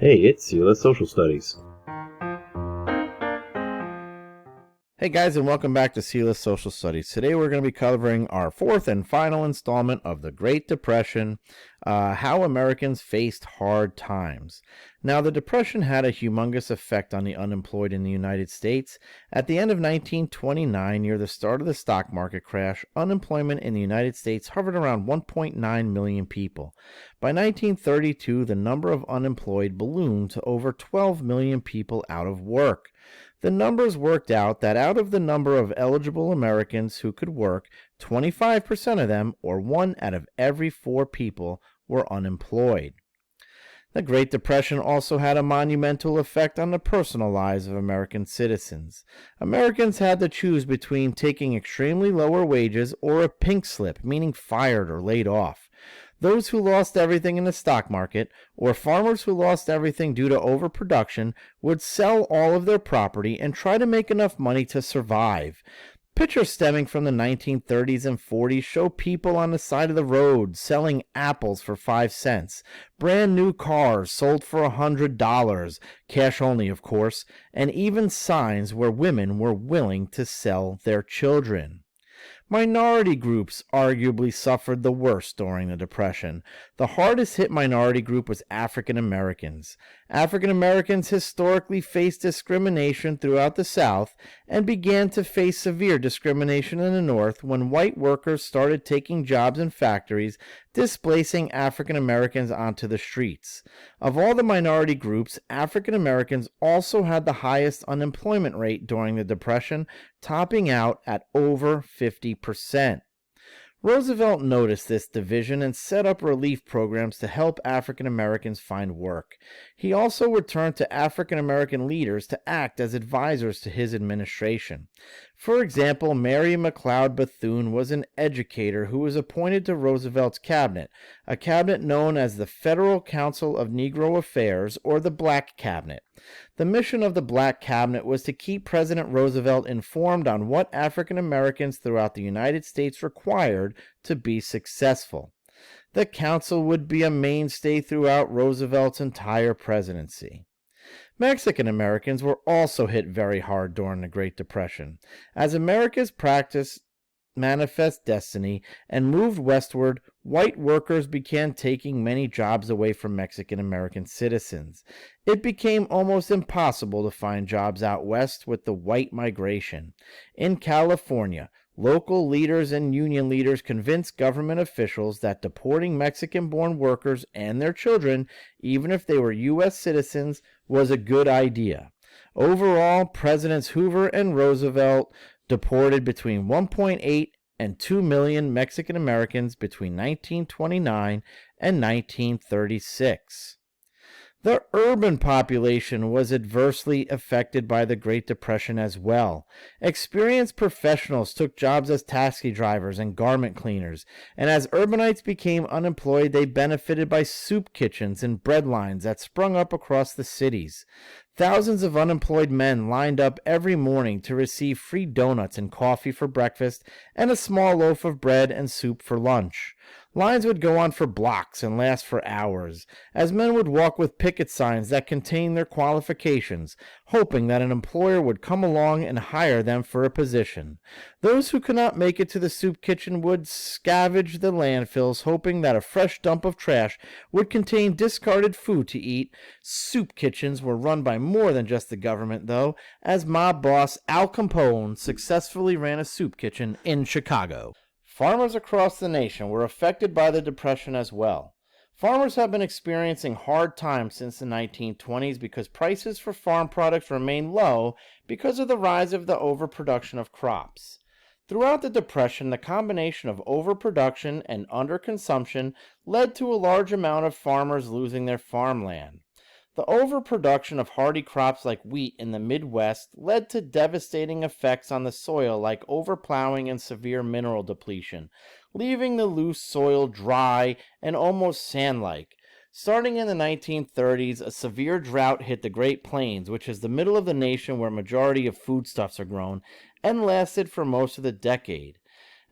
Hey, it's Sela Social Studies. Hey guys, and welcome back to Sela Social Studies. Today we're going to be covering our fourth and final installment of the Great Depression, how Americans faced hard times. Now, the Depression had a humongous effect on the unemployed in the United States. At the end of 1929, near the start of the stock market crash, unemployment in the United States hovered around 1.9 million people. By 1932, the number of unemployed ballooned to over 12 million people out of work. The numbers worked out that out of the number of eligible Americans who could work, 25% of them, or 1 out of every 4 people, were unemployed. The Great Depression also had a monumental effect on the personal lives of American citizens. Americans had to choose between taking extremely lower wages or a pink slip, meaning fired or laid off. Those who lost everything in the stock market, or farmers who lost everything due to overproduction, would sell all of their property and try to make enough money to survive. Pictures stemming from the 1930s and 40s show people on the side of the road selling apples for 5 cents, brand new cars sold for $100, cash only of course, and even signs where women were willing to sell their children. Minority groups arguably suffered the worst during the Depression. The hardest hit minority group was African Americans. African Americans historically faced discrimination throughout the South and began to face severe discrimination in the North when white workers started taking jobs in factories, displacing African Americans onto the streets. Of all the minority groups, African Americans also had the highest unemployment rate during the Depression, topping out at over 50%. Roosevelt noticed this division and set up relief programs to help African Americans find work. He also returned to African American leaders to act as advisors to his administration. For example, Mary McLeod Bethune was an educator who was appointed to Roosevelt's cabinet, a cabinet known as the Federal Council of Negro Affairs, or the Black Cabinet. The mission of the Black Cabinet was to keep President Roosevelt informed on what African Americans throughout the United States required to be successful. The council would be a mainstay throughout Roosevelt's entire presidency. Mexican Americans were also hit very hard during the Great Depression. As America's practice manifest destiny and moved westward, white workers began taking many jobs away from Mexican American citizens. It became almost impossible to find jobs out west with the white migration. In California, local leaders and union leaders convinced government officials that deporting Mexican-born workers and their children, even if they were U.S. citizens, was a good idea. Overall, Presidents Hoover and Roosevelt deported between 1.8 and 2 million Mexican Americans between 1929 and 1936. The urban population was adversely affected by the Great Depression as well. Experienced professionals took jobs as taxi drivers and garment cleaners, and as urbanites became unemployed, they benefited by soup kitchens and bread lines that sprung up across the cities. Thousands of unemployed men lined up every morning to receive free donuts and coffee for breakfast and a small loaf of bread and soup for lunch. Lines would go on for blocks and last for hours, as men would walk with picket signs that contained their qualifications, hoping that an employer would come along and hire them for a position. Those who could not make it to the soup kitchen would scavenge the landfills, hoping that a fresh dump of trash would contain discarded food to eat. Soup kitchens were run by more than just the government, though, as mob boss Al Capone successfully ran a soup kitchen in Chicago. Farmers across the nation were affected by the Depression as well. Farmers have been experiencing hard times since the 1920s because prices for farm products remain low because of the rise of the overproduction of crops. Throughout the Depression, the combination of overproduction and underconsumption led to a large amount of farmers losing their farmland. The overproduction of hardy crops like wheat in the Midwest led to devastating effects on the soil like overplowing and severe mineral depletion, leaving the loose soil dry and almost sand-like. Starting in the 1930s, a severe drought hit the Great Plains, which is the middle of the nation where majority of foodstuffs are grown, and lasted for most of the decade.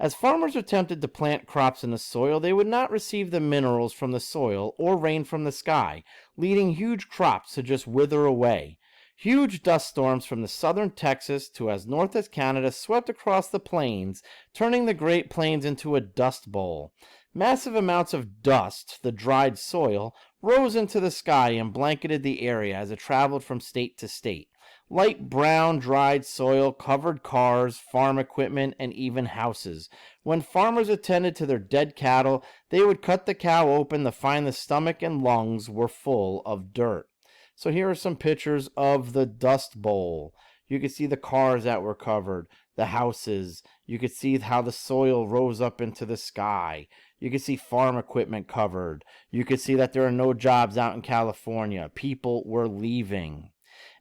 As farmers attempted to plant crops in the soil, they would not receive the minerals from the soil or rain from the sky, leading huge crops to just wither away. Huge dust storms from the southern Texas to as north as Canada swept across the plains, turning the Great Plains into a dust bowl. Massive amounts of dust, the dried soil, rose into the sky and blanketed the area as it traveled from state to state. Light brown, dried soil covered cars, farm equipment, and even houses. When farmers attended to their dead cattle, they would cut the cow open to find the stomach and lungs were full of dirt. So here are some pictures of the Dust Bowl. You can see the cars that were covered, the houses. You could see how the soil rose up into the sky. You could see farm equipment covered. You could see that there are no jobs out in California. People were leaving.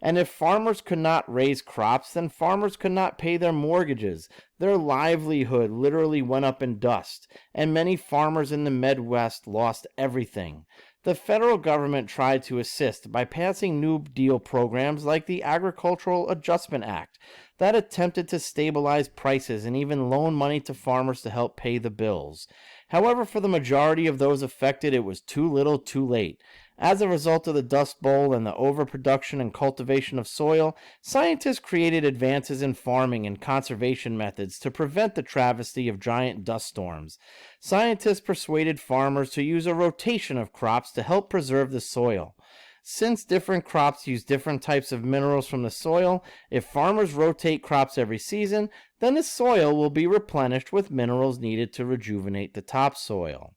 And if farmers could not raise crops, then farmers could not pay their mortgages. Their livelihood literally went up in dust, and many farmers in the Midwest lost everything. The federal government tried to assist by passing New Deal programs like the Agricultural Adjustment Act that attempted to stabilize prices and even loan money to farmers to help pay the bills. However, for the majority of those affected, it was too little too late. As a result of the Dust Bowl and the overproduction and cultivation of soil, scientists created advances in farming and conservation methods to prevent the travesty of giant dust storms. Scientists persuaded farmers to use a rotation of crops to help preserve the soil. Since different crops use different types of minerals from the soil, if farmers rotate crops every season, then the soil will be replenished with minerals needed to rejuvenate the topsoil.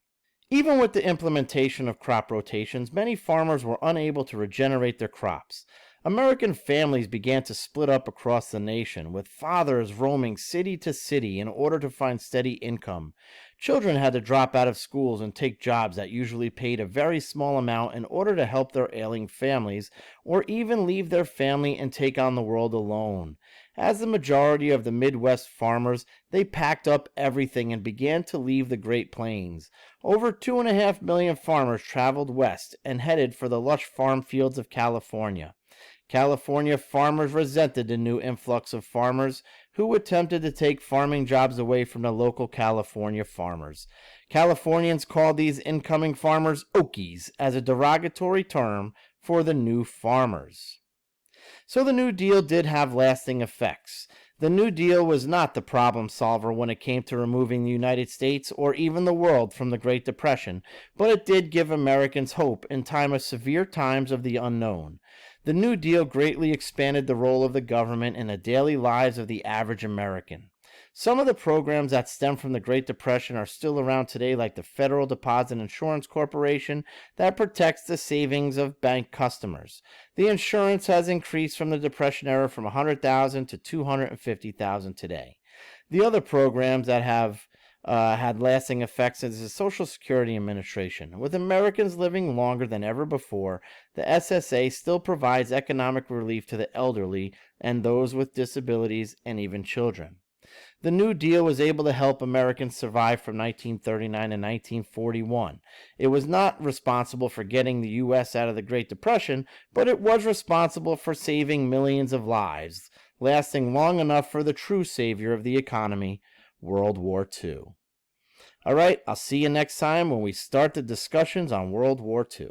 Even with the implementation of crop rotations, many farmers were unable to regenerate their crops. American families began to split up across the nation, with fathers roaming city to city in order to find steady income. Children had to drop out of schools and take jobs that usually paid a very small amount in order to help their ailing families, or even leave their family and take on the world alone. As the majority of the Midwest farmers, they packed up everything and began to leave the Great Plains. Over 2.5 million farmers traveled west and headed for the lush farm fields of California. California farmers resented the new influx of farmers who attempted to take farming jobs away from the local California farmers. Californians called these incoming farmers Okies as a derogatory term for the new farmers. So the New Deal did have lasting effects. The New Deal was not the problem solver when it came to removing the United States or even the world from the Great Depression, but it did give Americans hope in time of severe times of the unknown. The New Deal greatly expanded the role of the government in the daily lives of the average American. Some of the programs that stem from the Great Depression are still around today, like the Federal Deposit Insurance Corporation that protects the savings of bank customers. The insurance has increased from the Depression era from $100,000 to $250,000 today. The other programs that have had lasting effects is the Social Security Administration. With Americans living longer than ever before, the SSA still provides economic relief to the elderly and those with disabilities and even children. The New Deal was able to help Americans survive from 1939 to 1941. It was not responsible for getting the U.S. out of the Great Depression, but it was responsible for saving millions of lives, lasting long enough for the true savior of the economy, World War II. All right, I'll see you next time when we start the discussions on World War II.